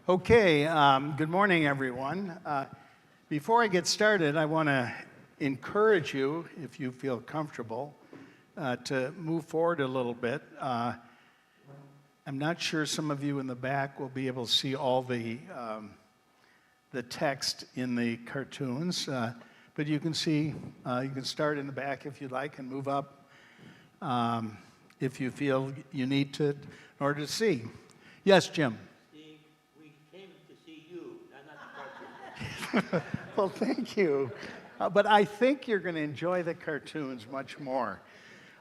Okay, good morning, everyone. Before I get started, I want to encourage you, if you feel comfortable, to move forward a little bit. I'm not sure some of you in the back will be able to see all the text in the cartoons, but you can see, you can start in the back if you'd like and move up if you feel you need to in order to see. Yes, Jim? Well, thank you. But I think you're going to enjoy the cartoons much more.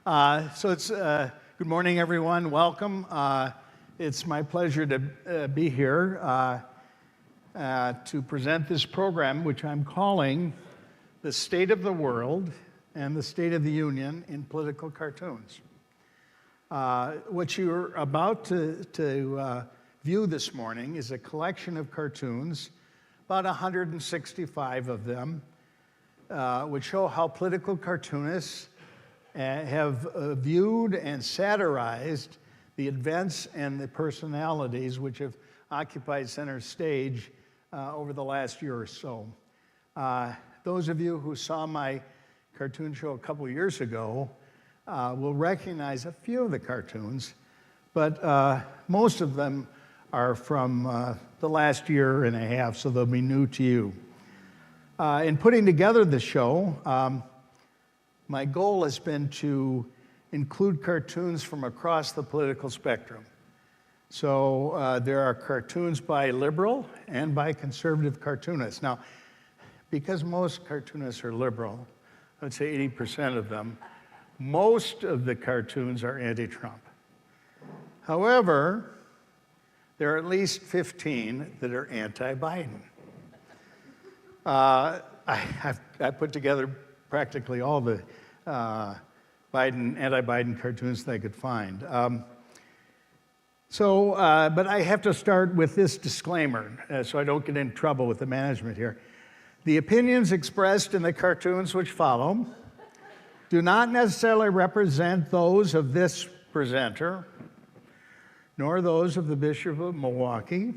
So it's good morning, everyone. Welcome. It's my pleasure to be here to present this program, which I'm calling The State of the World and the State of the Union in Political Cartoons. What you're about to view this morning is a collection of cartoons, about 165 of them, which show how political cartoonists have viewed and satirized the events and the personalities which have occupied center stage over the last year or so. Those of you who saw my cartoon show a couple years ago will recognize a few of the cartoons, but most of them are from the last year and a half, so they'll be new to you. In putting together the show, my goal has been to include cartoons from across the political spectrum. So there are cartoons by liberal and by conservative cartoonists. Now, because most cartoonists are liberal, I would say 80% of them, most of the cartoons are anti-Trump. However, there are at least 15 that are anti-Biden. I put together practically all the anti-Biden cartoons that I could find. But I have to start with this disclaimer, so I don't get in trouble with the management here. The opinions expressed in the cartoons which follow do not necessarily represent those of this presenter, nor those of the Bishop of Milwaukee,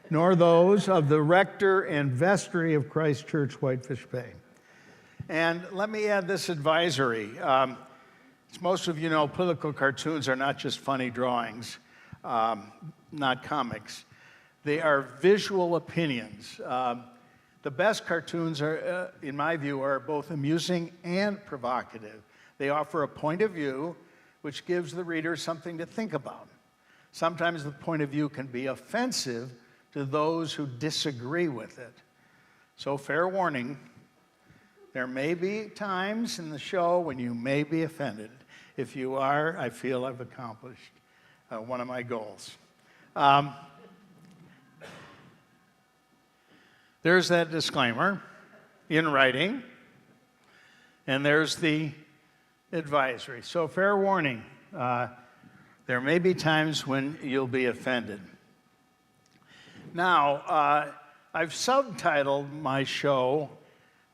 nor those of the rector and vestry of Christ Church, Whitefish Bay. And let me add this advisory. As most of you know, political cartoons are not just funny drawings, not comics. They are visual opinions. The best cartoons, are, in my view, are both amusing and provocative. They offer a point of view which gives the reader something to think about. Sometimes the point of view can be offensive to those who disagree with it. So fair warning, there may be times in the show when you may be offended. If you are, I feel I've accomplished one of my goals. There's that disclaimer in writing, and there's the advisory. So fair warning. There may be times when you'll be offended. Now, I've subtitled my show,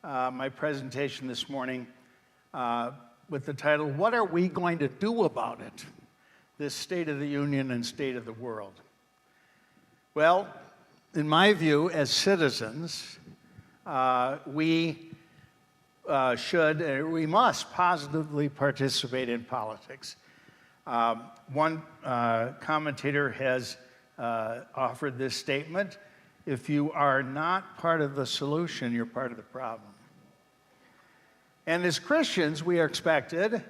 my presentation this morning, with the title, What Are We Going to Do About It? This State of the Union and State of the World. Well, in my view, as citizens, we must positively participate in politics. One commentator has offered this statement: if you are not part of the solution, you're part of the problem. And as Christians, we are expected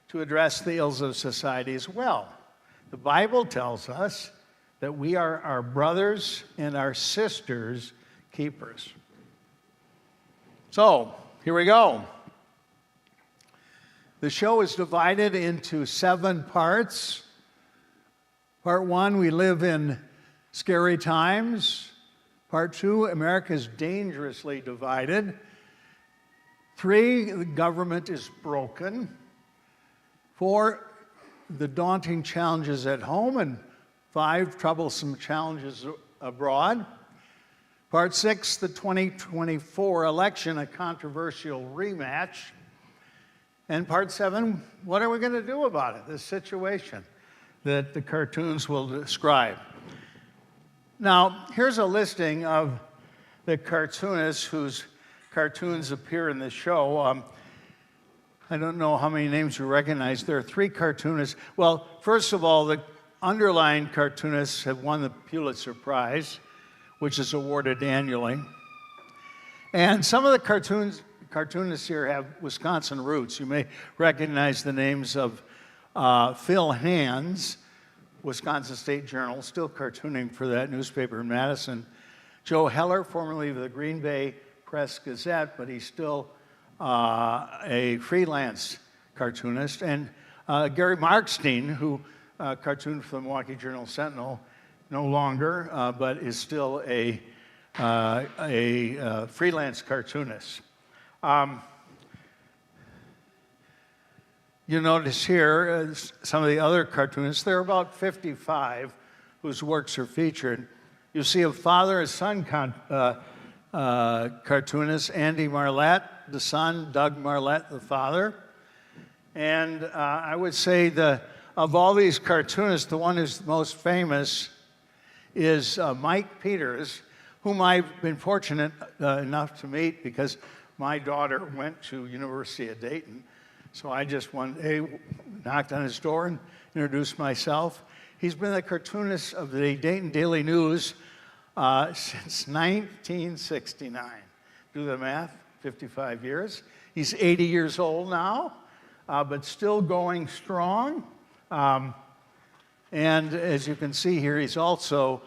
to address the ills of society as well. The Bible tells us that we are our brothers and our sisters' keepers. So, here we go. The show is divided into 7 parts. Part 1, we live in scary times. Part 2, America is dangerously divided. 3, the government is broken. 4, the daunting challenges at home. And 5, troublesome challenges abroad. Part 6, the 2024 election, a controversial rematch. And part 7, what are we going to do about it, this situation that the cartoons will describe? Now, here's a listing of the cartoonists whose cartoons appear in the show. I don't know how many names you recognize. There are 3 cartoonists. Well, first of all, the underlined cartoonists have won the Pulitzer Prize, which is awarded annually. And some of the cartoonists here have Wisconsin roots. You may recognize the names of Phil Hands, Wisconsin State Journal, still cartooning for that newspaper in Madison. Joe Heller, formerly of the Green Bay Press Gazette, but he's still a freelance cartoonist. And Gary Markstein, who cartooned for the Milwaukee Journal-Sentinel, no longer, but is still a freelance cartoonist. You notice here some of the other cartoonists. There are about 55 whose works are featured. You see a father and son cartoonist, Andy Marlette, the son, Doug Marlette, the father. And I would say of all these cartoonists, the one who's most famous is Mike Peters, whom I've been fortunate enough to meet because my daughter went to University of Dayton. So I just one day knocked on his door and introduced myself. He's been the cartoonist of the Dayton Daily News since 1969. Do the math, 55 years. He's 80 years old now, but still going strong. And as you can see here, he's also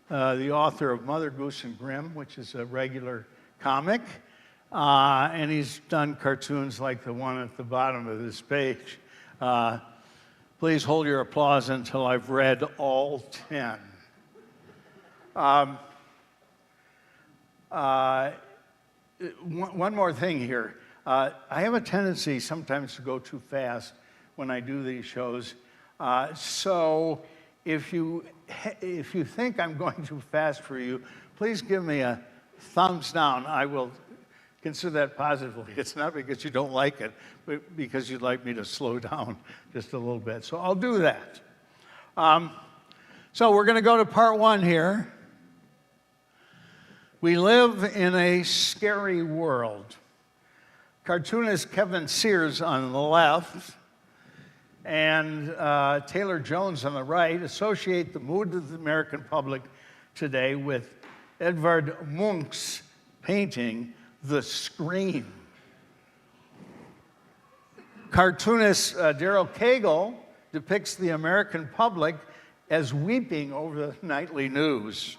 the author of Mother Goose and Grimm, which is a regular comic. And he's done cartoons like the one at the bottom of this page. Please hold your applause until I've read all 10. One more thing here. I have a tendency sometimes to go too fast when I do these shows. So if you think I'm going too fast for you, please give me a thumbs down. I will consider that positively. It's not because you don't like it, but because you'd like me to slow down just a little bit. So I'll do that. So we're going to go to part 1 here. We live in a scary world. Cartoonist Kevin Sears on the left and Taylor Jones on the right associate the mood of the American public today with Edvard Munch's painting, The Scream. Cartoonist Daryl Cagle depicts the American public as weeping over the nightly news.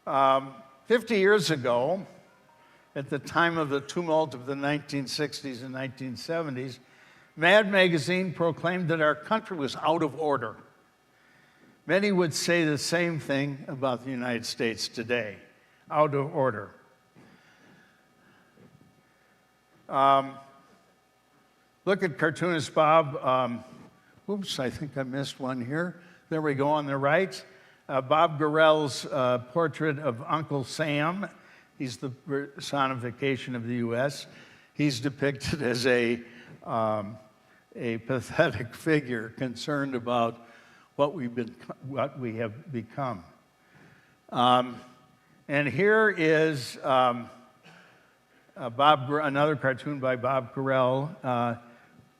50 years ago, at the time of the tumult of the 1960s and 1970s, Mad Magazine proclaimed that our country was out of order. Many would say the same thing about the United States today. Out of order. Look at cartoonist Bob. Oops, I think I missed one here. There we go on the right. Bob Gorell's portrait of Uncle Sam. He's the personification of the U.S. He's depicted as a pathetic figure concerned about what we have become. And here is another cartoon by Bob Gorell,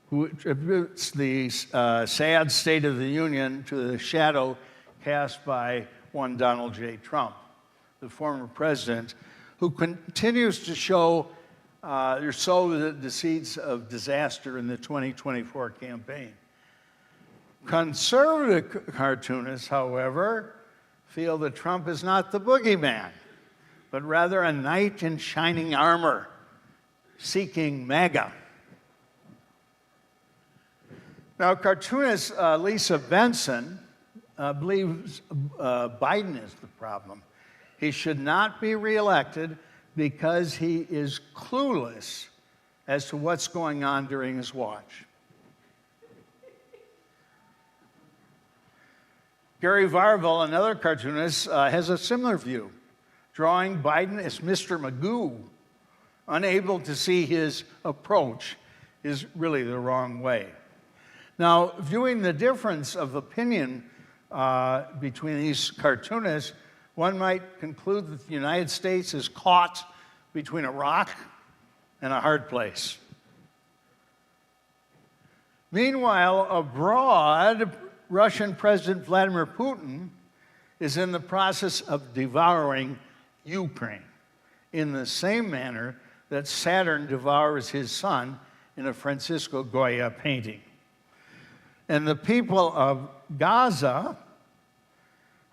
who attributes the sad state of the Union to the shadow cast by one Donald J. Trump, the former president, who continues to sow the seeds of disaster in the 2024 campaign. Conservative cartoonists, however, feel that Trump is not the boogeyman, but rather a knight in shining armor seeking MAGA. Now, cartoonist Lisa Benson believes Biden is the problem. He should not be reelected because he is clueless as to what's going on during his watch. Gary Varvel, another cartoonist, has a similar view, drawing Biden as Mr. Magoo, unable to see his approach is really the wrong way. Now, viewing the difference of opinion between these cartoonists, one might conclude that the United States is caught between a rock and a hard place. Meanwhile, abroad, Russian President Vladimir Putin is in the process of devouring Ukraine in the same manner that Saturn devours his son in a Francisco Goya painting. And the people of Gaza,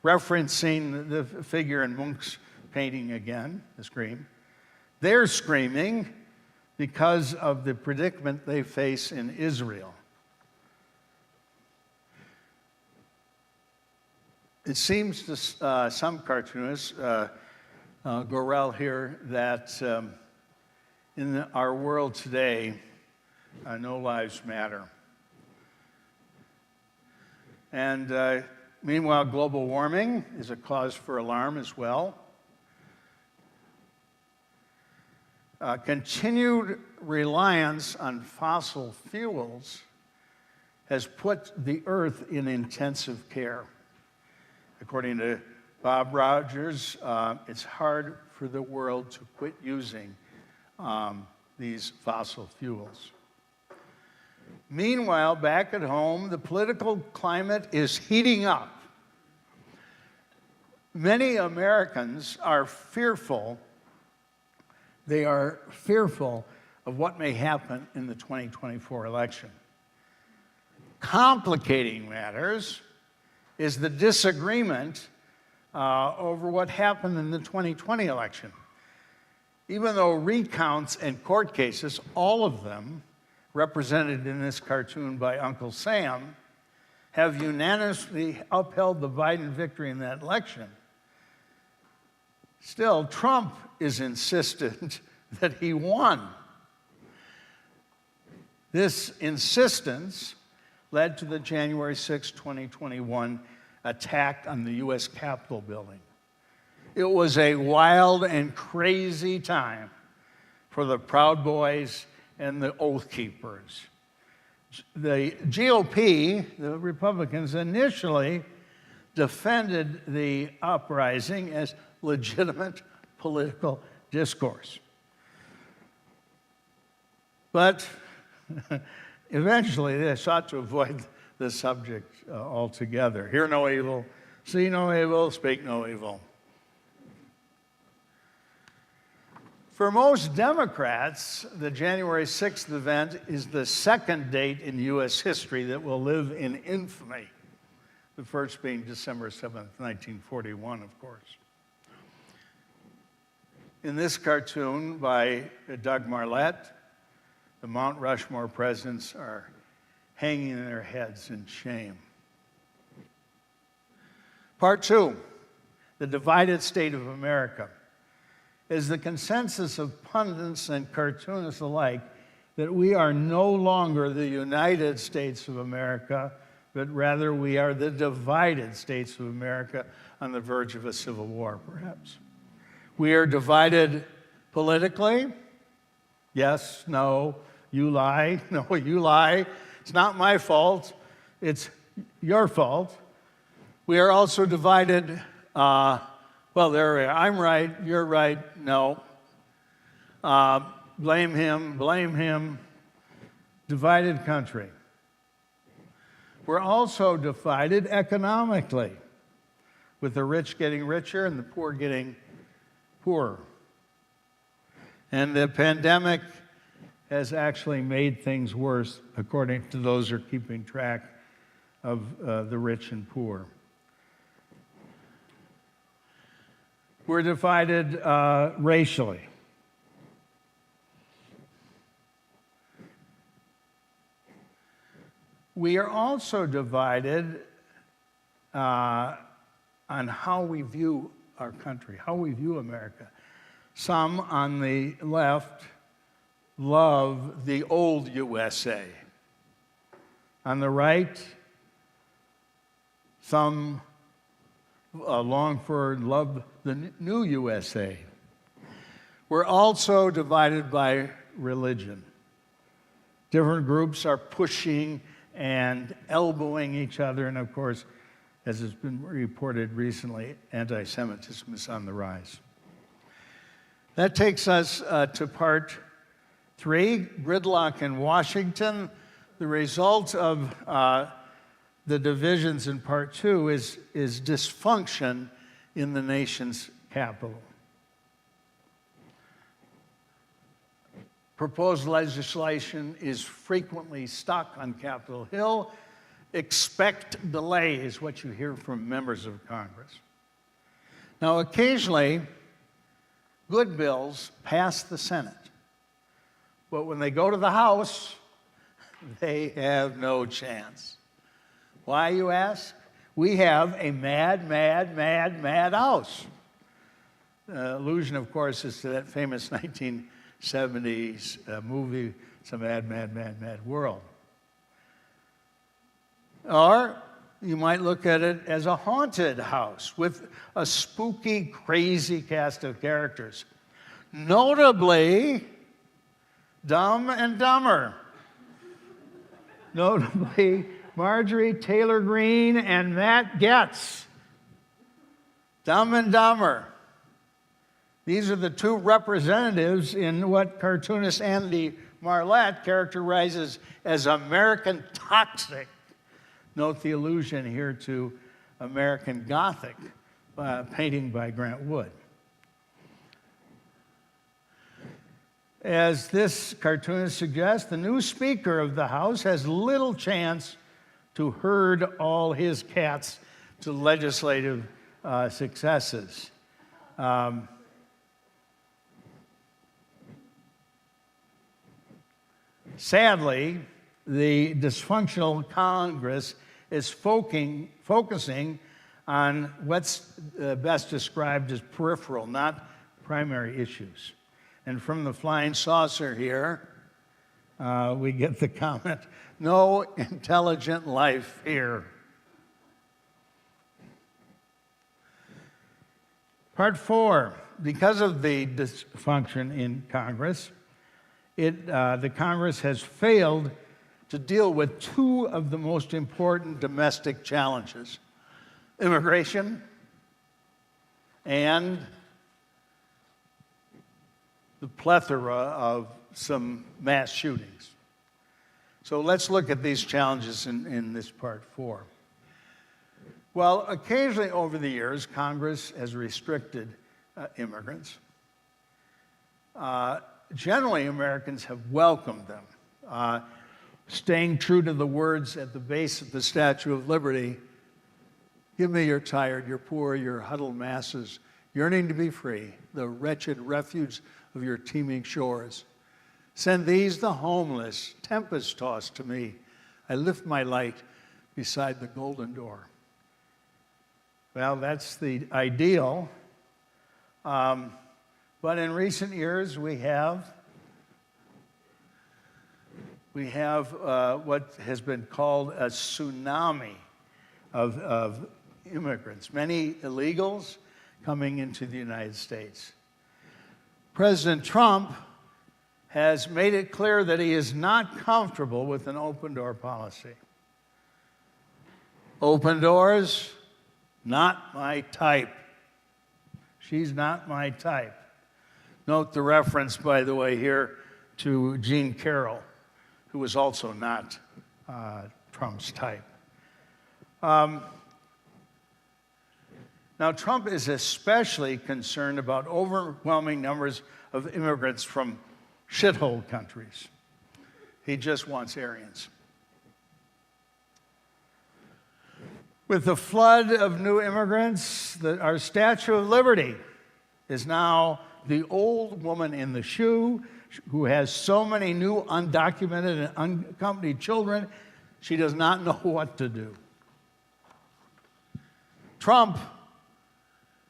referencing the figure in Munch's painting again, the Scream, they're screaming because of the predicament they face in Israel. It seems to some cartoonists, Gorel here, that in our world today, no lives matter. And meanwhile, global warming is a cause for alarm as well. Continued reliance on fossil fuels has put the earth in intensive care. According to Bob Rogers, it's hard for the world to quit using these fossil fuels. Meanwhile, back at home, the political climate is heating up. Many Americans are fearful. They are fearful of what may happen in the 2024 election. Complicating matters is the disagreement over what happened in the 2020 election. Even though recounts and court cases, all of them represented in this cartoon by Uncle Sam, have unanimously upheld the Biden victory in that election, still, Trump is insistent that he won. This insistence led to the January 6, 2021 attack on the U.S. Capitol building. It was a wild and crazy time for the Proud Boys and the Oath Keepers. The GOP, the Republicans, initially defended the uprising as legitimate political discourse. But eventually they sought to avoid the subject altogether. Hear no evil, see no evil, speak no evil. For most Democrats, the January 6th event is the second date in U.S. history that will live in infamy, the first being December 7th, 1941, of course. In this cartoon by Doug Marlette, the Mount Rushmore presidents are hanging their heads in shame. Part 2, the divided state of America, is the consensus of pundits and cartoonists alike that we are no longer the United States of America, but rather we are the divided states of America on the verge of a civil war, perhaps. We are divided politically. Yes, no, you lie. No, you lie. It's not my fault. It's your fault. We are also divided, well, there we are. I'm right, you're right, no. Blame him. Divided country. We're also divided economically, with the rich getting richer and the poor getting poorer. And the pandemic has actually made things worse, according to those who are keeping track of the rich and poor. We're divided racially. We are also divided on how we view our country, how we view America. Some on the left love the old USA. On the right, some long for and love the new USA. We're also divided by religion. Different groups are pushing and elbowing each other, and of course, as has been reported recently, anti-Semitism is on the rise. That takes us to part 3, gridlock in Washington. The result of the divisions in part 2 is dysfunction in the nation's capital. Proposed legislation is frequently stuck on Capitol Hill. Expect delay is what you hear from members of Congress. Now, occasionally, good bills pass the Senate, but when they go to the House, they have no chance. Why, you ask? We have a mad, mad, mad, mad House. Allusion, of course, is to that famous 1970s movie, It's a Mad, Mad, Mad, Mad World. Or you might look at it as a haunted house with a spooky, crazy cast of characters. Notably, Dumb and Dumber. Notably, Marjorie Taylor Greene and Matt Getz. Dumb and Dumber. These are the two representatives in what cartoonist Andy Marlette characterizes as American toxic. Note the allusion here to American Gothic, painting by Grant Wood. As this cartoonist suggests, the new Speaker of the House has little chance to herd all his cats to legislative successes. Sadly, the dysfunctional Congress is focusing on what's best described as peripheral, not primary issues. And from the flying saucer here, we get the comment, no intelligent life here. Part 4, because of the dysfunction in Congress, the Congress has failed to deal with two of the most important domestic challenges: immigration and the plethora of some mass shootings. So let's look at these challenges in this part 4. Well, occasionally over the years, Congress has restricted immigrants. Generally, Americans have welcomed them. Staying true to the words at the base of the Statue of Liberty, give me your tired, your poor, your huddled masses, yearning to be free, the wretched refuge of your teeming shores. Send these, the homeless, tempest-tossed to me. I lift my light beside the golden door. Well, that's the ideal. But in recent years, we have what has been called a tsunami of immigrants, many illegals coming into the United States. President Trump has made it clear that he is not comfortable with an open-door policy. Open doors, not my type. She's not my type. Note the reference, by the way, here to Jean Carroll, who was also not Trump's type. Now, Trump is especially concerned about overwhelming numbers of immigrants from shithole countries. He just wants Aryans. With the flood of new immigrants, our Statue of Liberty is now the old woman in the shoe who has so many new undocumented and unaccompanied children, she does not know what to do. Trump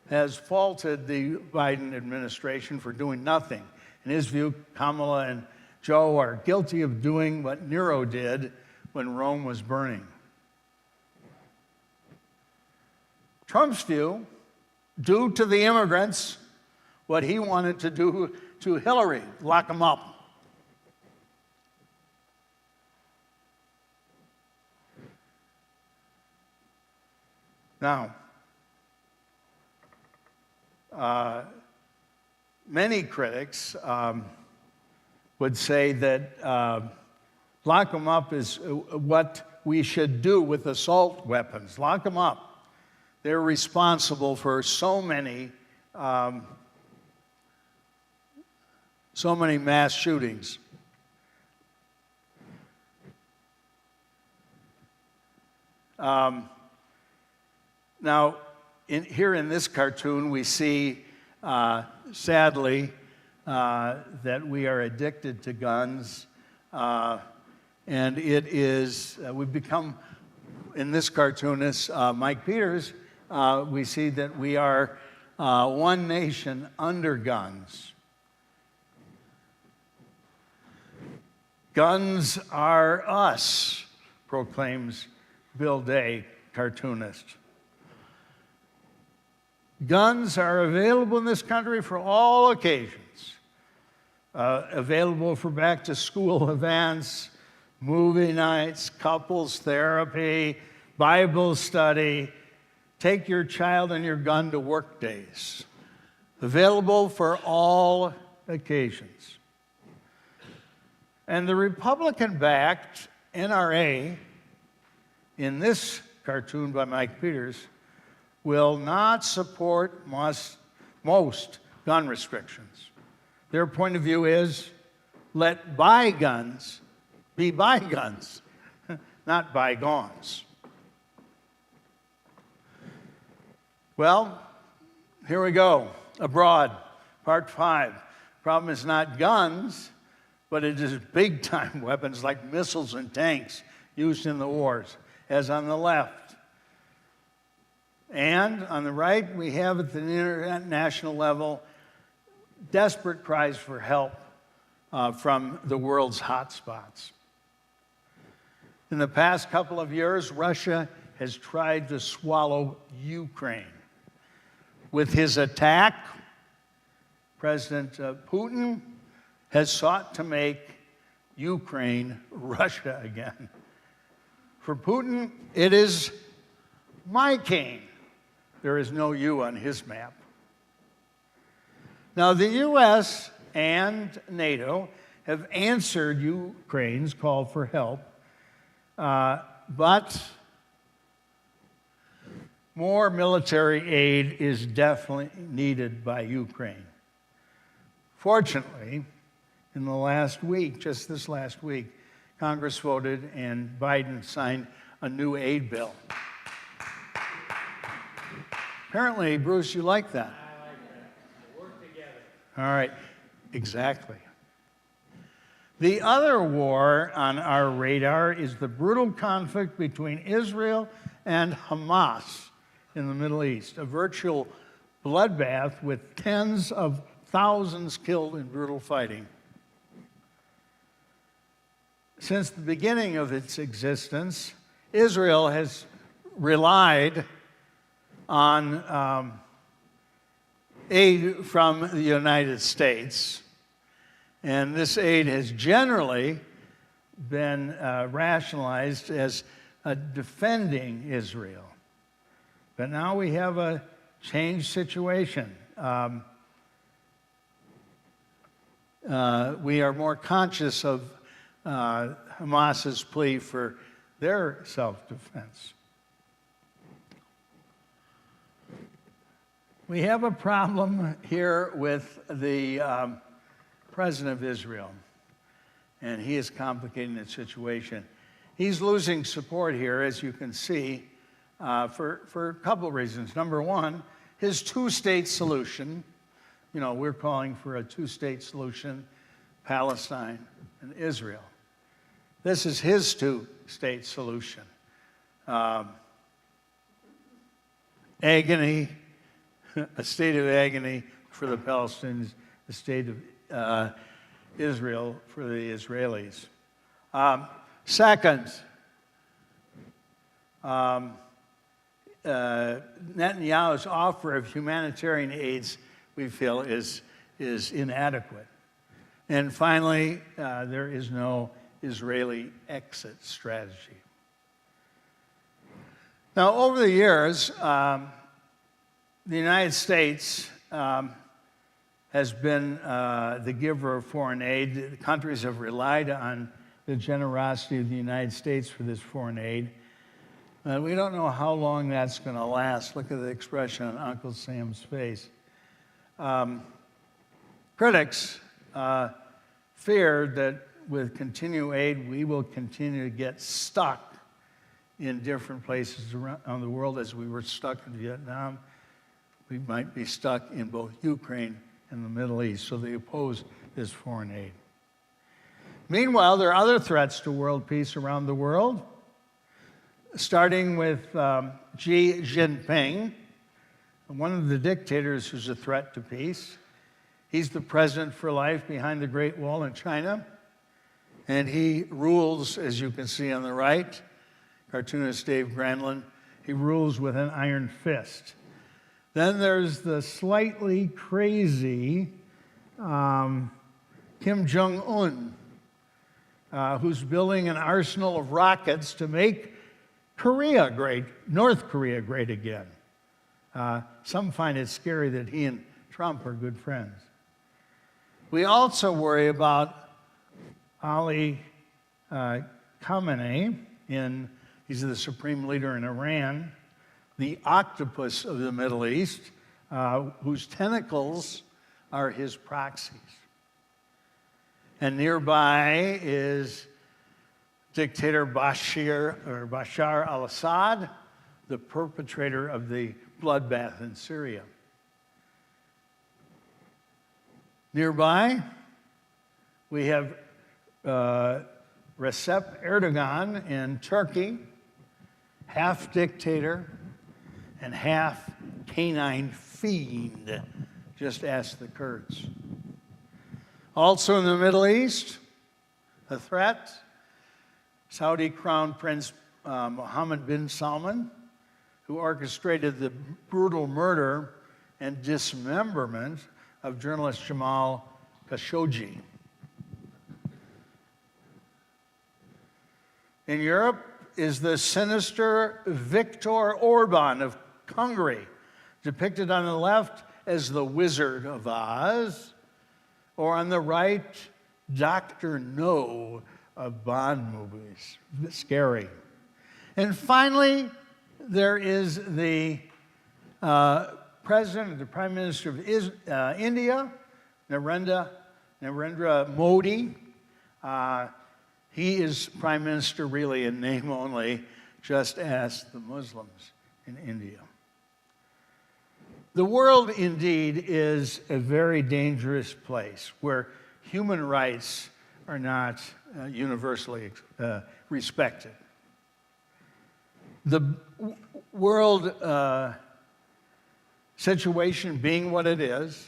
has faulted the Biden administration for doing nothing. In his view, Kamala and Joe are guilty of doing what Nero did when Rome was burning. Trump's view, do to the immigrants what he wanted to do to Hillary, lock them up. Now, many critics would say that lock them up is what we should do with assault weapons. Lock them up. They're responsible for so many mass shootings. Now, here in this cartoon, we see, sadly, that we are addicted to guns. And it is, we've become, in this cartoonist, Mike Peters, we see that we are one nation under guns. Guns are us, proclaims Bill Day, cartoonist. Guns are available in this country for all occasions. Available for back-to-school events, movie nights, couples therapy, Bible study. Take your child and your gun to work days. Available for all occasions. And the Republican-backed NRA, in this cartoon by Mike Peters, will not support most gun restrictions. Their point of view is, let bygones be bygones, not bygones. Well, here we go. Abroad, part 5. Problem is not guns, but it is big-time weapons like missiles and tanks used in the wars, as on the left. And on the right, we have at the international level desperate cries for help from the world's hotspots. In the past couple of years, Russia has tried to swallow Ukraine. With his attack, President Putin has sought to make Ukraine Russia again. For Putin, it is my cane. There is no U on his map. Now, the U.S. and NATO have answered Ukraine's call for help, but more military aid is definitely needed by Ukraine. Fortunately, in the last week, just this last week, Congress voted and Biden signed a new aid bill. Apparently, Bruce, you like that. I like that. Work together. All right, exactly. The other war on our radar is the brutal conflict between Israel and Hamas in the Middle East, a virtual bloodbath with tens of thousands killed in brutal fighting. Since the beginning of its existence, Israel has relied on aid from the United States, and this aid has generally been rationalized as defending Israel. But now we have a changed situation. We are more conscious of Hamas's plea for their self-defense. We have a problem here with the president of Israel, and he is complicating the situation. He's losing support here, as you can see, for a couple of reasons. Number one, his two-state solution. You know, we're calling for a two-state solution, Palestine and Israel. This is his two-state solution. Agony, a state of agony for the Palestinians, a state of Israel for the Israelis. Second, Netanyahu's offer of humanitarian aids, we feel, is inadequate. And finally, there is no Israeli exit strategy. Now, over the years, the United States has been the giver of foreign aid. The countries have relied on the generosity of the United States for this foreign aid. We don't know how long that's going to last. Look at the expression on Uncle Sam's face. Critics fear that with continued aid, we will continue to get stuck in different places around the world. As we were stuck in Vietnam, we might be stuck in both Ukraine and the Middle East. So they oppose this foreign aid. Meanwhile, there are other threats to world peace around the world, starting with Xi Jinping, one of the dictators who's a threat to peace. He's the president for life behind the Great Wall in China, and he rules, as you can see on the right, cartoonist Dave Granlund, he rules with an iron fist. Then there's the slightly crazy Kim Jong-un, who's building an arsenal of rockets to make Korea great, North Korea great again. Some find it scary that he and Trump are good friends. We also worry about Ali Khamenei, he's the supreme leader in Iran, the octopus of the Middle East, whose tentacles are his proxies. And nearby is dictator Bashar al-Assad, the perpetrator of the bloodbath in Syria. Nearby, we have Recep Erdogan in Turkey, half dictator and half canine fiend. Just ask the Kurds. Also in the Middle East, a threat, Saudi Crown Prince Mohammed bin Salman, who orchestrated the brutal murder and dismemberment of journalist Jamal Khashoggi. In Europe is the sinister Viktor Orban of Hungary, depicted on the left as the Wizard of Oz, or on the right, Dr. No of Bond movies. Scary. And finally, there is the President, the Prime Minister of India, Narendra Modi. He is Prime Minister really in name only, just ask the Muslims in India. The world indeed is a very dangerous place where human rights are not universally respected. The world situation being what it is,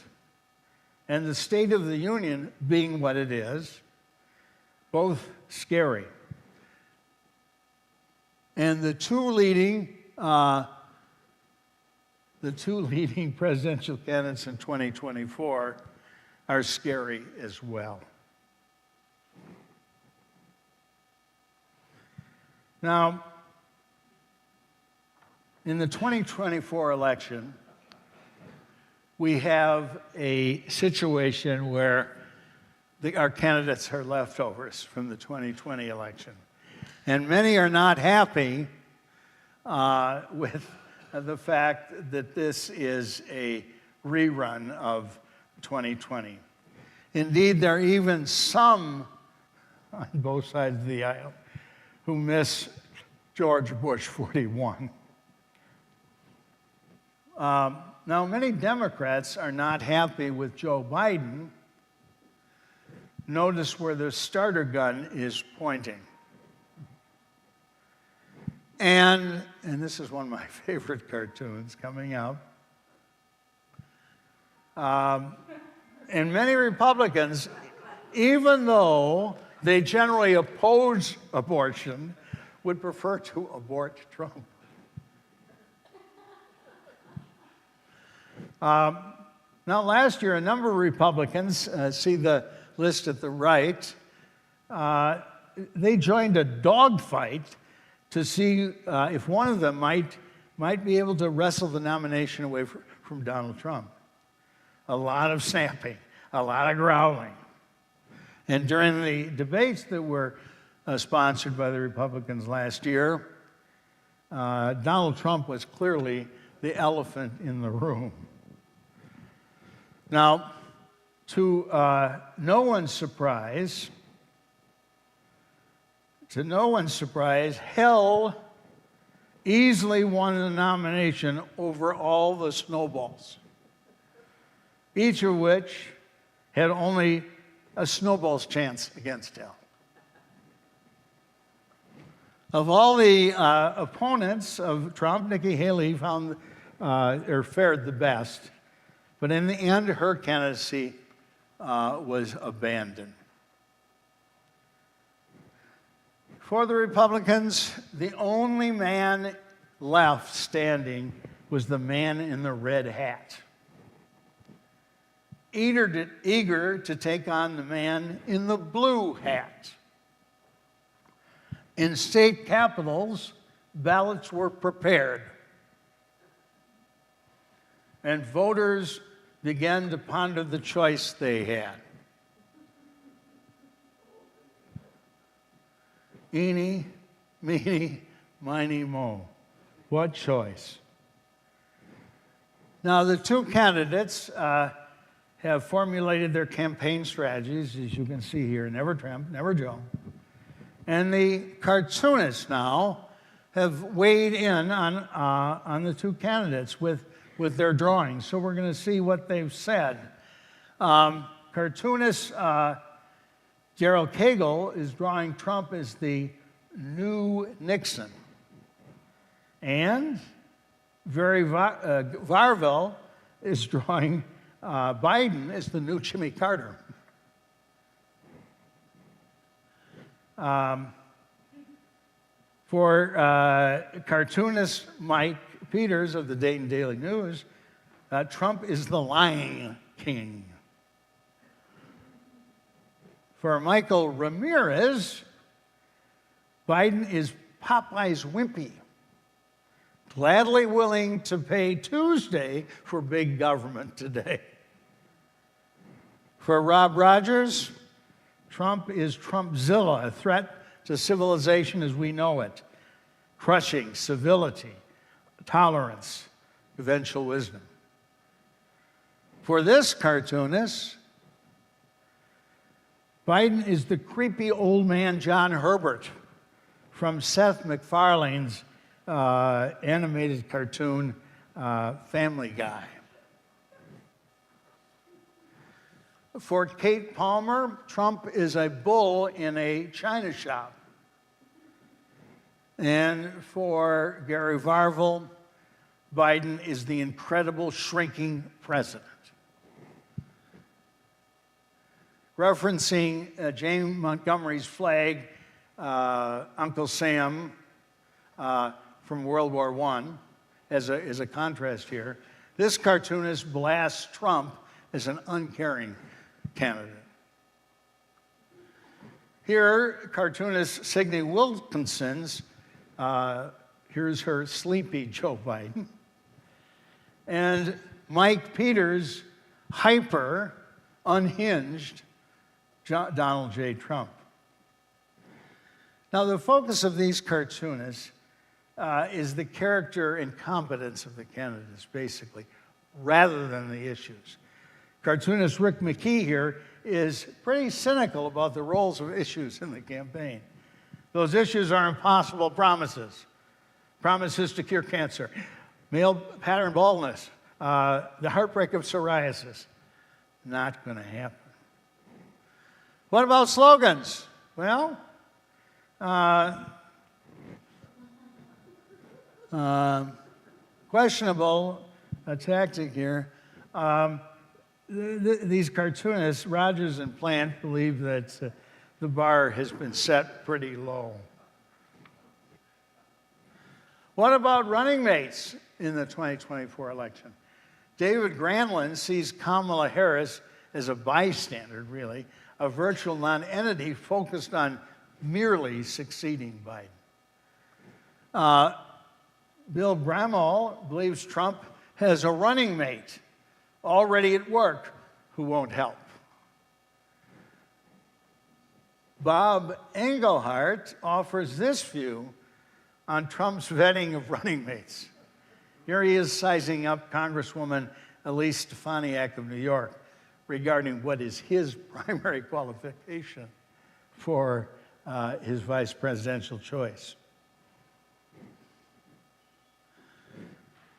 and the State of the Union being what it is, both scary. And the two leading presidential candidates in 2024 are scary as well. Now, in the 2024 election, we have a situation where our candidates are leftovers from the 2020 election. And many are not happy with the fact that this is a rerun of 2020. Indeed, there are even some on both sides of the aisle who miss George Bush 41. Now, many Democrats are not happy with Joe Biden. Notice where the starter gun is pointing. And this is one of my favorite cartoons coming up. And many Republicans, even though they generally oppose abortion, would prefer to abort Trump. Now, last year, a number of Republicans, see the list at the right, they joined a dogfight to see if one of them might be able to wrestle the nomination away from Donald Trump. A lot of snapping, a lot of growling. And during the debates that were sponsored by the Republicans last year, Donald Trump was clearly the elephant in the room. Now, to no one's surprise, hell easily won the nomination over all the snowballs, each of which had only a snowball's chance against hell. Of all the opponents of Trump, Nikki Haley fared the best, but in the end, her candidacy was abandoned. For the Republicans, the only man left standing was the man in the red hat, eager to take on the man in the blue hat. In state capitals, ballots were prepared, and voters began to ponder the choice they had. Eeny, meeny, miny, mo. What choice? Now, the two candidates have formulated their campaign strategies, as you can see here, never Trump, never Joe. And the cartoonists now have weighed in on the two candidates with their drawings. So we're going to see what they've said. Cartoonist Gerald Cagle is drawing Trump as the new Nixon. And Very Varvel is drawing Biden as the new Jimmy Carter. For cartoonist Mike Peters of the Dayton Daily News, Trump is the lying king. For Michael Ramirez, Biden is Popeye's Wimpy, gladly willing to pay Tuesday for big government today. For Rob Rogers, Trump is Trumpzilla, a threat to civilization as we know it, crushing civility, tolerance, eventual wisdom. For this cartoonist, Biden is the creepy old man John Herbert from Seth MacFarlane's animated cartoon Family Guy. For Kate Palmer, Trump is a bull in a china shop. And for Gary Varvel, Biden is the incredible shrinking president. Referencing James Montgomery's flag, Uncle Sam from World War I, as a contrast here, this cartoonist blasts Trump as an uncaring candidate. Here, cartoonist Signe Wilkinson's, here's her sleepy Joe Biden, and Mike Peters' hyper, unhinged Donald J. Trump. Now, the focus of these cartoonists is the character and competence of the candidates, basically, rather than the issues. Cartoonist Rick McKee here is pretty cynical about the roles of issues in the campaign. Those issues are impossible promises. Promises to cure cancer, male pattern baldness, the heartbreak of psoriasis. Not going to happen. What about slogans? Well, questionable tactic here. These cartoonists, Rogers and Plant, believe that the bar has been set pretty low. What about running mates in the 2024 election? David Granlund sees Kamala Harris as a bystander, really, a virtual nonentity focused on merely succeeding Biden. Bill Bruemmer believes Trump has a running mate already at work who won't help. Bob Engelhardt offers this view on Trump's vetting of running mates. Here he is sizing up Congresswoman Elise Stefanik of New York regarding what is his primary qualification for his vice presidential choice.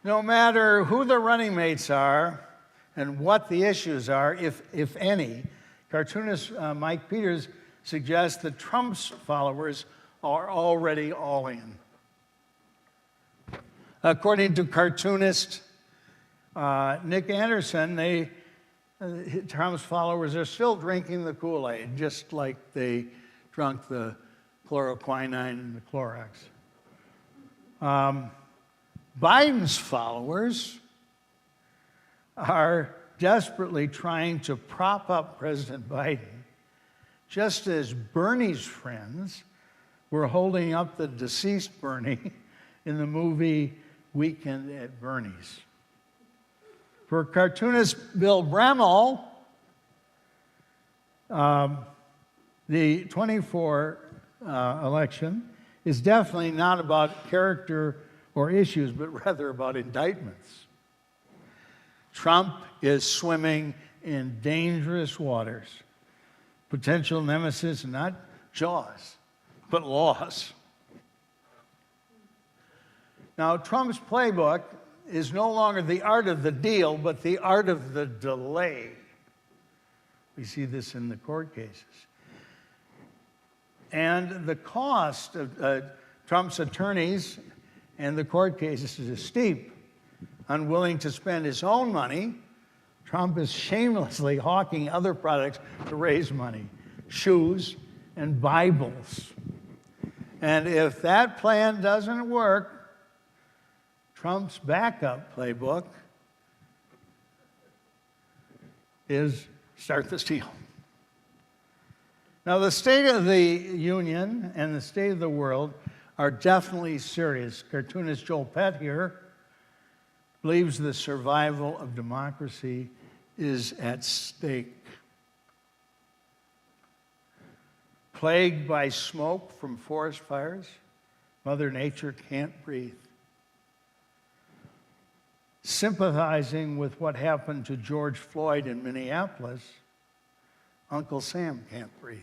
No matter who the running mates are and what the issues are, if any, cartoonist Mike Peters suggests that Trump's followers are already all in. According to cartoonist Nick Anderson, Trump's followers are still drinking the Kool-Aid, just like they drunk the chloroquine and the Clorox. Biden's followers are desperately trying to prop up President Biden, just as Bernie's friends were holding up the deceased Bernie in the movie Weekend at Bernie's. For cartoonist Bill Bruemmer, the 24 election is definitely not about character or issues, but rather about indictments. Trump is swimming in dangerous waters. Potential nemesis, not Jaws, but laws. Now, Trump's playbook is no longer the art of the deal, but the art of the delay. We see this in the court cases. And the cost of Trump's attorneys and the court cases is steep. Unwilling to spend his own money, Trump is shamelessly hawking other products to raise money, shoes and Bibles. And if that plan doesn't work, Trump's backup playbook is start the steal. Now, the state of the union and the state of the world are definitely serious. Cartoonist Joel Pett here believes the survival of democracy is at stake. Plagued by smoke from forest fires, Mother Nature can't breathe. Sympathizing with what happened to George Floyd in Minneapolis, Uncle Sam can't breathe.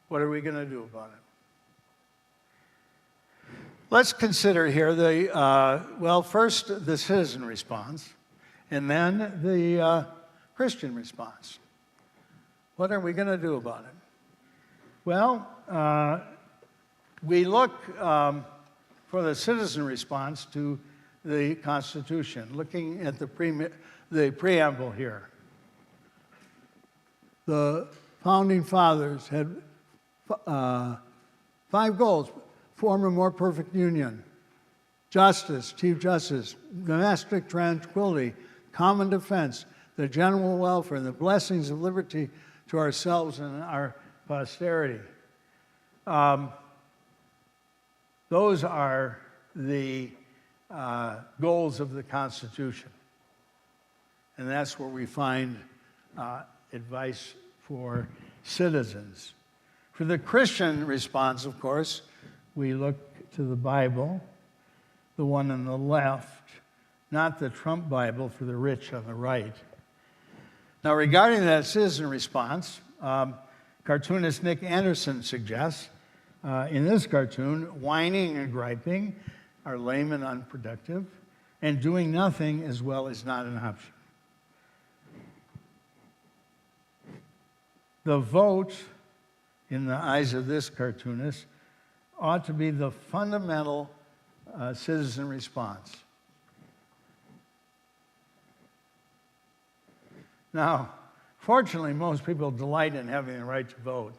What are we going to do about it? Let's consider here first the citizen response, and then the Christian response. What are we going to do about it? Well, we look for the citizen response to the Constitution, looking at the preamble here. The Founding Fathers had 5 goals: form a more perfect union, justice, Chief Justice, domestic tranquility, common defense, the general welfare, and the blessings of liberty to ourselves and our posterity. Those are the goals of the Constitution. And that's where we find advice for citizens. For the Christian response, of course, we look to the Bible, the one on the left, not the Trump Bible for the rich on the right. Now, regarding that citizen response, cartoonist Nick Anderson suggests, in this cartoon, whining and griping are lame and unproductive, and doing nothing as well is not an option. The vote, in the eyes of this cartoonist, ought to be the fundamental citizen response. Now, fortunately, most people delight in having the right to vote.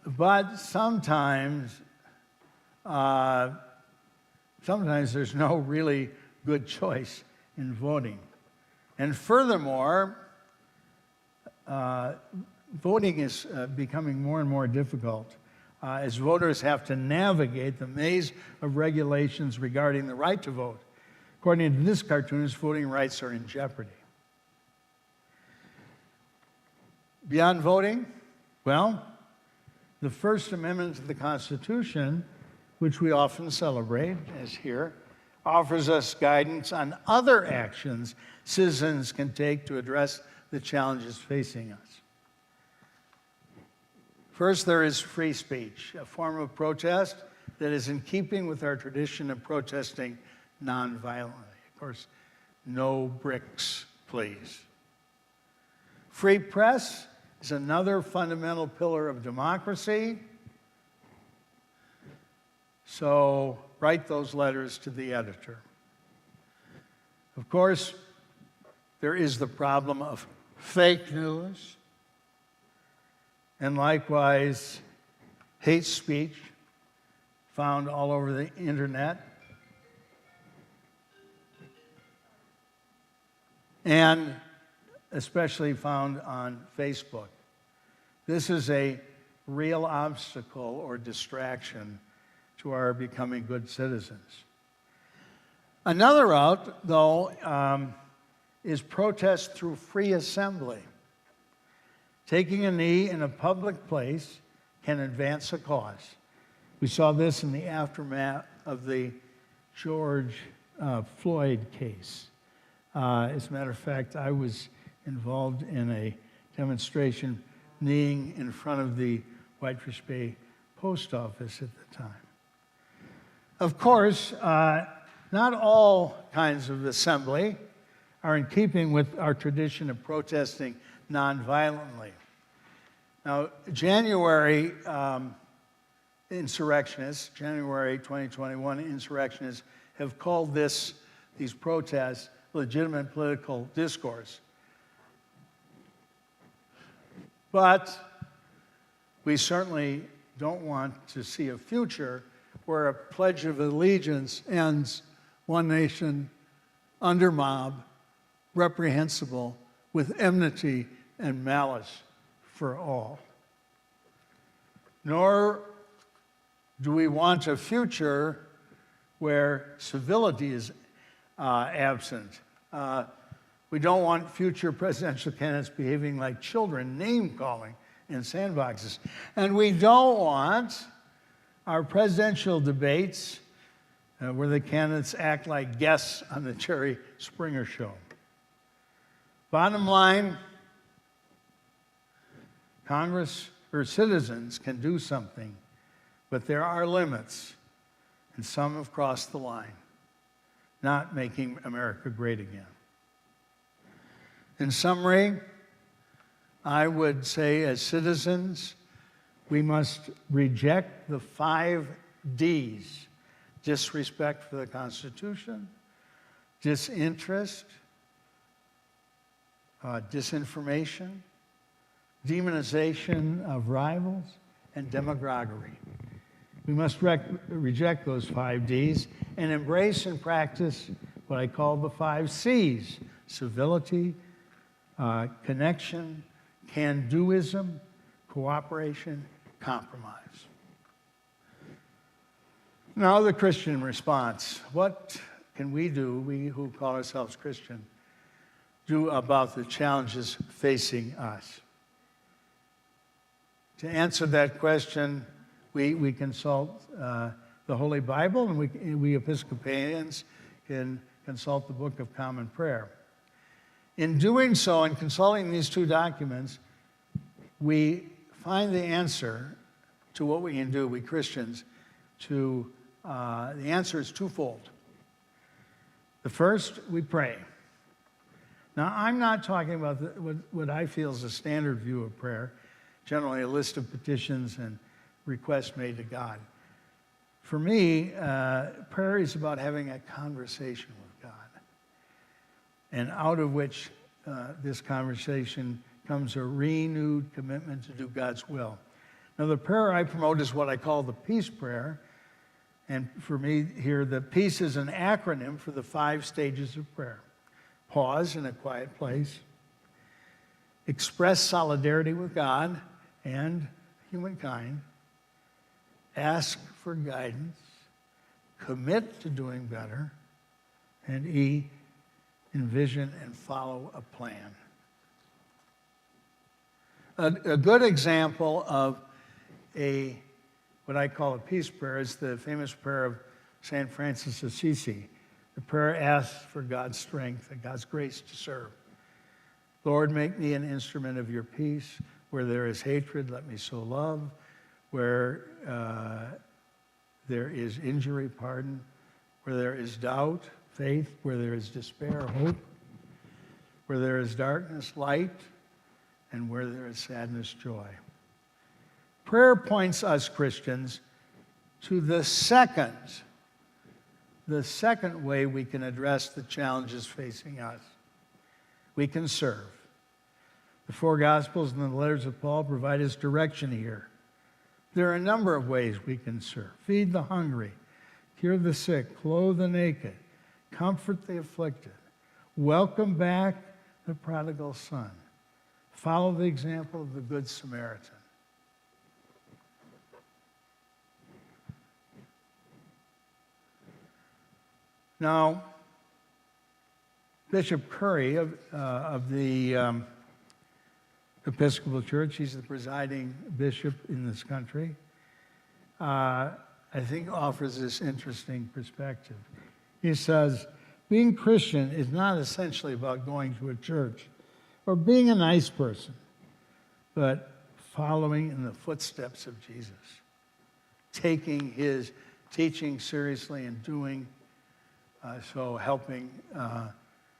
But sometimes there's no really good choice in voting. And furthermore, voting is becoming more and more difficult as voters have to navigate the maze of regulations regarding the right to vote. According to this cartoonist, voting rights are in jeopardy. Beyond voting, well, the First Amendment to the Constitution, which we often celebrate, as here, offers us guidance on other actions citizens can take to address the challenges facing us. First, there is free speech, a form of protest that is in keeping with our tradition of protesting nonviolently. Of course, no bricks, please. Free press is another fundamental pillar of democracy. So write those letters to the editor. Of course, there is the problem of fake news, and likewise hate speech found all over the internet. And especially found on Facebook. This is a real obstacle or distraction to our becoming good citizens. Another route, though, is protest through free assembly. Taking a knee in a public place can advance a cause. We saw this in the aftermath of the George Floyd case. As a matter of fact, I was involved in a demonstration kneeling in front of the Whitefish Bay post office at the time. Of course, not all kinds of assembly are in keeping with our tradition of protesting nonviolently. Now, January 2021 insurrectionists have called these protests legitimate political discourse. But we certainly don't want to see a future where a Pledge of Allegiance ends one nation under mob, reprehensible, with enmity and malice for all. Nor do we want a future where civility is absent. We don't want future presidential candidates behaving like children, name-calling in sandboxes. And we don't want our presidential debates where the candidates act like guests on the Jerry Springer show. Bottom line, Congress or citizens can do something, but there are limits, and some have crossed the line, not making America great again. In summary, I would say as citizens, we must reject the 5 Ds: disrespect for the Constitution, disinterest, disinformation, demonization of rivals, and demagoguery. We must reject those 5 Ds and embrace and practice what I call the 5 Cs: civility, connection, can-doism, cooperation, compromise. Now the Christian response. What can we do, we who call ourselves Christian, do about the challenges facing us? To answer that question, we consult the Holy Bible, and we Episcopalians can consult the Book of Common Prayer. In doing so, in consulting these 2 documents, we find the answer to what we can do, we Christians, the answer is twofold. The first, we pray. Now, I'm not talking about what I feel is a standard view of prayer, generally a list of petitions and requests made to God. For me, prayer is about having a conversation with God, and out of which this conversation comes a renewed commitment to do God's will. Now, the prayer I promote is what I call the peace prayer, and for me here, the peace is an acronym for the 5 stages of prayer. Pause in a quiet place. express solidarity with God and humankind, ask for guidance, commit to doing better, and E, envision and follow a plan. A good example of what I call a peace prayer is the famous prayer of St. Francis of Assisi. The prayer asks for God's strength and God's grace to serve. Lord, make me an instrument of your peace. Where there is hatred, let me sow love. Where there is injury, pardon. Where there is doubt, faith. Where there is despair, hope. Where there is darkness, light. And where there is sadness, joy. Prayer points us Christians to the second way we can address the challenges facing us. We can serve. The four Gospels and the letters of Paul provide us direction here. There are a number of ways we can serve. Feed the hungry, cure the sick, clothe the naked, comfort the afflicted, welcome back the prodigal son, follow the example of the Good Samaritan. Now, Bishop Curry of the Episcopal Church, he's the presiding bishop in this country, I think offers this interesting perspective. He says, being Christian is not essentially about going to a church or being a nice person, but following in the footsteps of Jesus, taking his teaching seriously and doing so, helping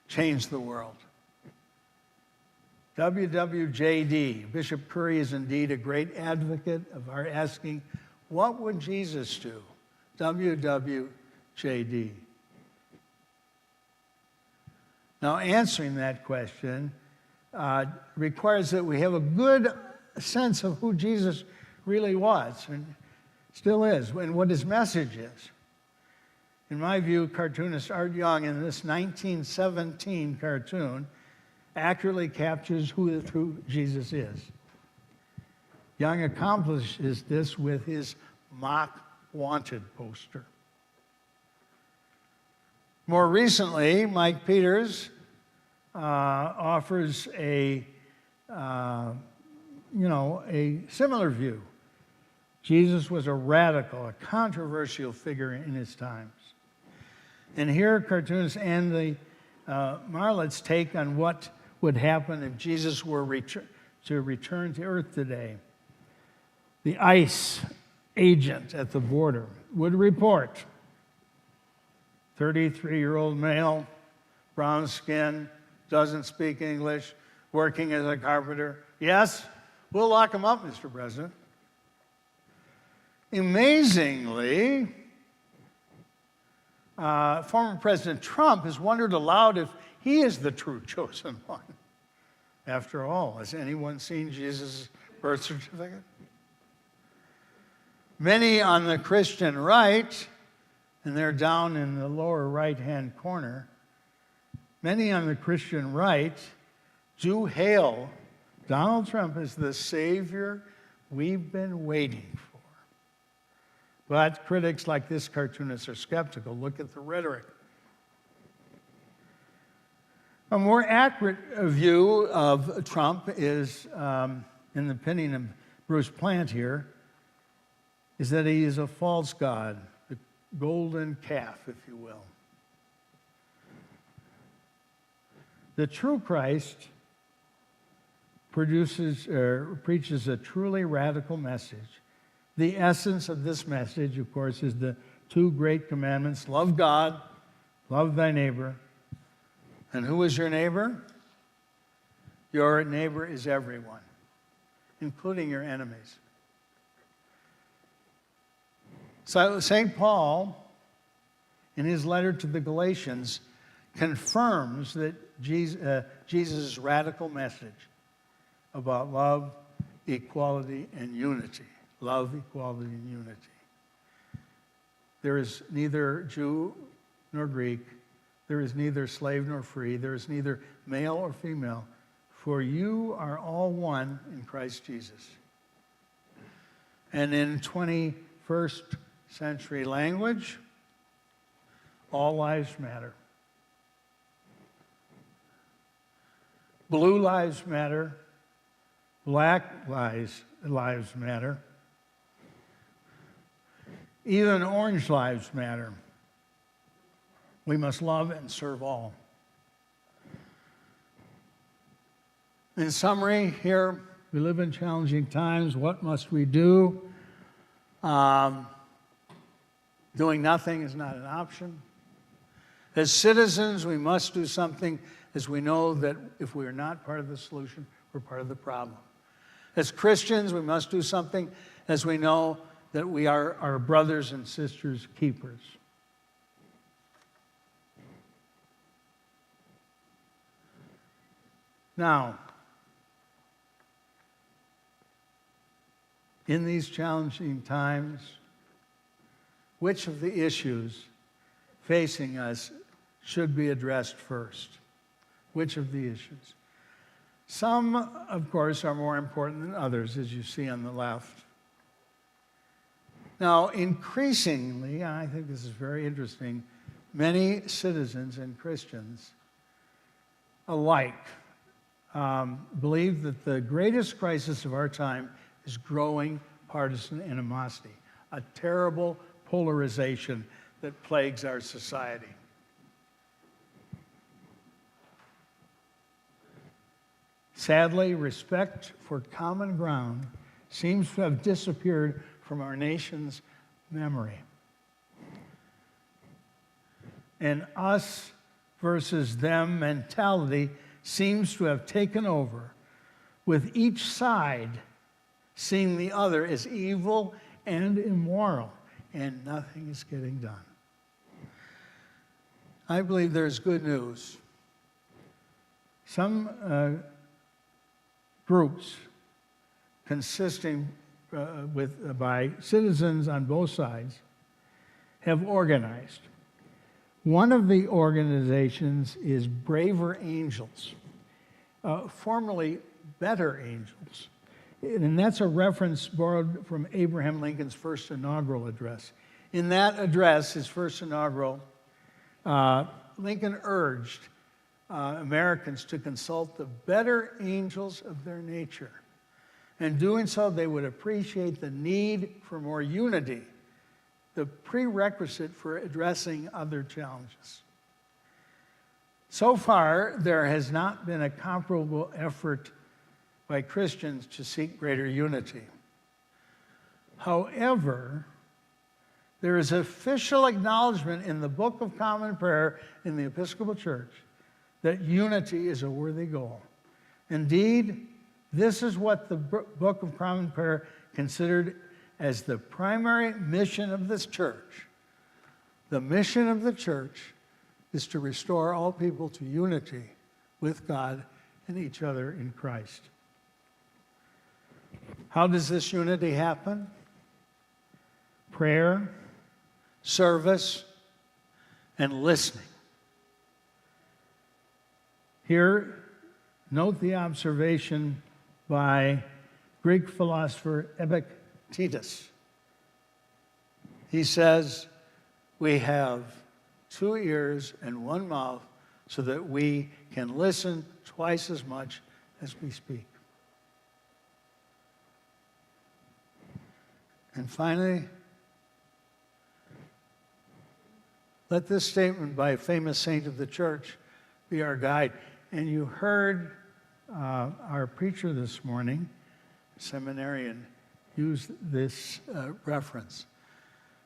change the world. WWJD, Bishop Curry is indeed a great advocate of our asking, what would Jesus do? WWJD. Now, answering that question requires that we have a good sense of who Jesus really was and still is, and what his message is. In my view, cartoonist Art Young in this 1917 cartoon accurately captures who the true Jesus is. Young accomplishes this with his mock wanted poster. More recently, Mike Peters offers a similar view. Jesus was a radical, a controversial figure in his times. And here, cartoonists and the Marlets take on what would happen if Jesus were to return to earth today. The ICE agent at the border would report, 33-year-old male, brown skin, doesn't speak English, working as a carpenter. Yes, we'll lock him up, Mr. President. Amazingly, former President Trump has wondered aloud if he is the true chosen one. After all, has anyone seen Jesus' birth certificate? Many on the Christian right, and they're down in the lower right-hand corner, many on the Christian right do hail Donald Trump as the savior we've been waiting for. But critics like this cartoonist are skeptical. Look at the rhetoric. A more accurate view of Trump is, in the opinion of Bruce Plant here, is that he is a false god, the golden calf, if you will. The true Christ preaches a truly radical message. The essence of this message, of course, is the two great commandments: love God, love thy neighbor. And who is your neighbor? Your neighbor is everyone, including your enemies. So St. Paul, in his letter to the Galatians, confirms that Jesus' radical message about love, equality, and unity. Love, equality, and unity. There is neither Jew nor Greek. There is neither slave nor free. There is neither male or female, for you are all one in Christ Jesus. And in 21st century language, all lives matter. Blue lives matter. Black lives matter. Even orange lives matter. We must love and serve all. In summary, here, we live in challenging times. What must we do? Doing nothing is not an option. As citizens, we must do something, as we know that if we are not part of the solution, we're part of the problem. As Christians, we must do something, as we know that we are our brothers and sisters' keepers. Now, in these challenging times, which of the issues facing us should be addressed first? Which of the issues? Some, of course, are more important than others, as you see on the left. Now, increasingly, I think this is very interesting, many citizens and Christians alike believe that the greatest crisis of our time is growing partisan animosity, a terrible polarization that plagues our society. Sadly, respect for common ground seems to have disappeared from our nation's memory. And us versus them mentality seems to have taken over, with each side seeing the other as evil and immoral, and nothing is getting done. I believe there's good news. Some groups consisting by citizens on both sides have organized. One of the organizations is Braver Angels, formerly Better Angels. And that's a reference borrowed from Abraham Lincoln's first inaugural address. In that address, his first inaugural, Lincoln urged Americans to consult the better angels of their nature. In doing so, they would appreciate the need for more unity, the prerequisite for addressing other challenges. So far, there has not been a comparable effort by Christians to seek greater unity. However, there is official acknowledgement in the Book of Common Prayer in the Episcopal Church that unity is a worthy goal. Indeed, this is what the Book of Common Prayer considered as the primary mission of this church. The mission of the church is to restore all people to unity with God and each other in Christ. How does this unity happen? Prayer, service, and listening. Here, note the observation by Greek philosopher Epictetus. He says, we have 2 ears and 1 mouth so that we can listen twice as much as we speak. And finally, let this statement by a famous saint of the church be our guide. And you heard our preacher this morning, seminarian, use this reference.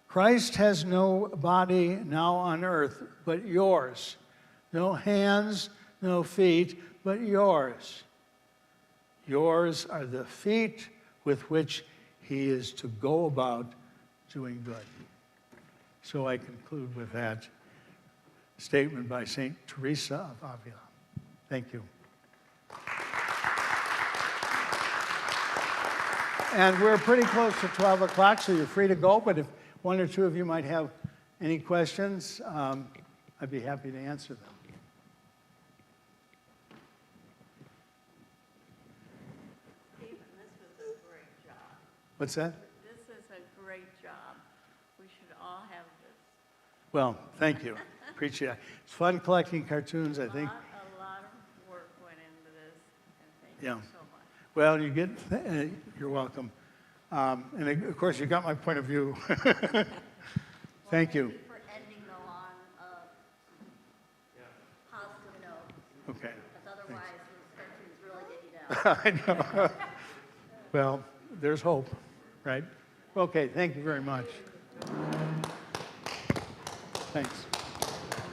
Christ has no body now on earth but yours. No hands, no feet, but yours. Yours are the feet with which he is to go about doing good. So I conclude with that statement by St. Teresa of Avila. Thank you. And we're pretty close to 12 o'clock, so you're free to go. But if one or two of you might have any questions, I'd be happy to answer them. What's that? This is a great job. We should all have this. Well, thank you. Appreciate it. It's fun collecting cartoons, I think. A lot of work went into this, and thank Yeah. you so much. Well, you're welcome. And of course, you got my point of view. Thank you. For ending though on a positive note, Okay. because otherwise those cartoons really get you down. I know. Well, there's hope, right? Okay, thank you very much. Thanks.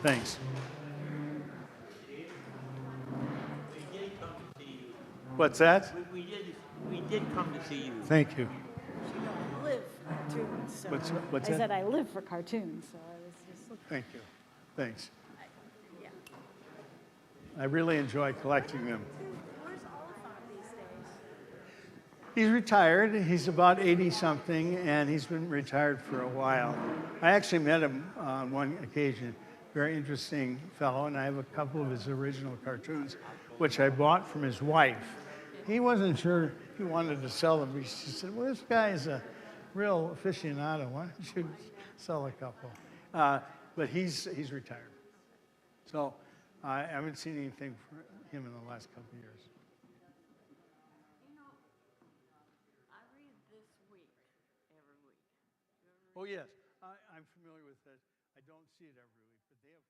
Thanks. We did come to see you. What's that? We did come to see you. Thank you. I live for cartoons, so. What's I that? said I live for cartoons, so I was just, Thank you. Thanks. yeah. I really enjoy collecting them. Where's Oliphant these days? He's retired. He's about 80-something, and he's been retired for a while. I actually met him on one occasion. Very interesting fellow, and I have a couple of his original cartoons, which I bought from his wife. He wasn't sure he wanted to sell them. She said, well, this guy is a real aficionado. Why don't you sell a couple? But he's retired. So I haven't seen anything from him in the last couple of years. You know, I read This Week every week. Oh, yes. I'm familiar with it. I don't see it every week, but they have